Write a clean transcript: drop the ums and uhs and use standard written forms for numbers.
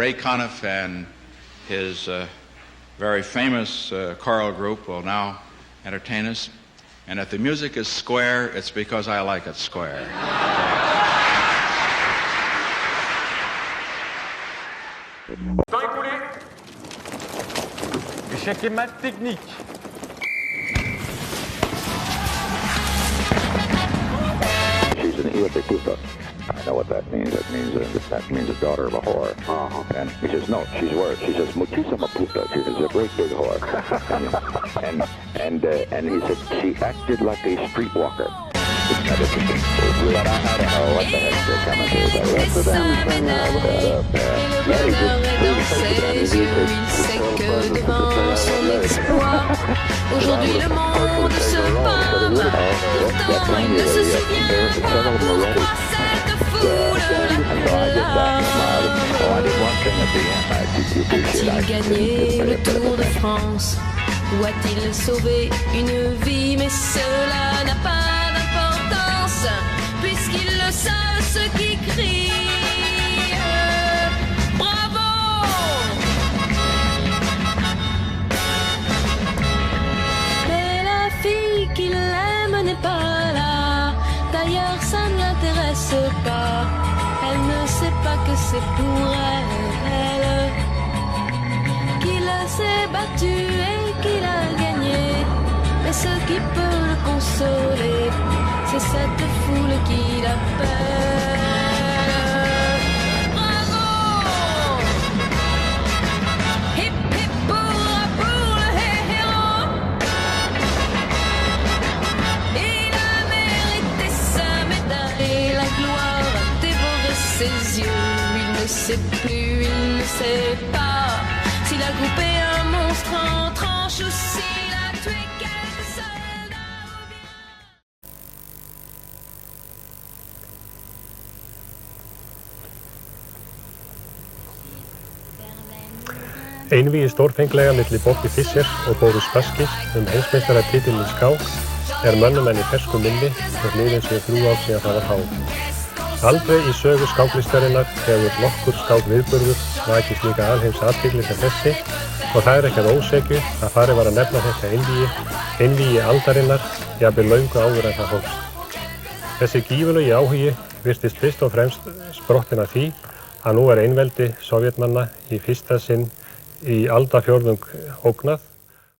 Ray Conniff and his very famous choral group will now entertain us. And if the music is square, it's because I like it square. Temps écoulé. Échec et mat technique. She's an Iwapiputa. I know what that means. That means a daughter of a whore. And he says, no, she's worse. She says, Muchísima puta. She says, a great big whore. and he said, she acted like a streetwalker. Isn't that interesting? But I don't know what the heck they're coming to. The rest of them sing Aujourd'hui le monde se parle, pourtant il ne se souvient pas pourquoi cette foule a-t-il gagné le Tour de France? Ou a-t-il sauvé une vie? Mais cela n'a pas d'importance, puisqu'ils le savent ceux qui crient. Bravo! Mais la fille qu'il aime n'est pas là. D'ailleurs, ça ne l'intéresse pas. Elle ne sait pas que c'est pour elle qu'il s'est battu et qu'il a gagné. Mais ce qui peut le consoler, c'est cette foule qui l'appelle. Bravo! Hip hip hurrah pour le héros. Il a mérité sa médaille. La gloire a dévoré ses yeux. Il ne sait plus, il ne sait pas s'il a coupé un monstre en tranches ou s'il a tué quelques soldats ou bien... Einvígi stórfenglega milli Bobby Fischer og Boris Spassky heimsmeistaratitilinn í skák mönnum í fersku minni og liðin séu 3 ár síðan það var háð. Aldrei í sögu skáklistarinnar hefur nokkur skákviðburður vakið slíka alheimsathygli sem þessi og það ekki að ósekju að farið var að nefna þetta einvígi aldarinnar, jafnvel löngu áður en það hófst. Þessi gífurlegi áhugi virtist fyrst og fremst sprottin af því að nú einveldi Sovétmanna í fyrsta sinn í aldarfjórðung ógnað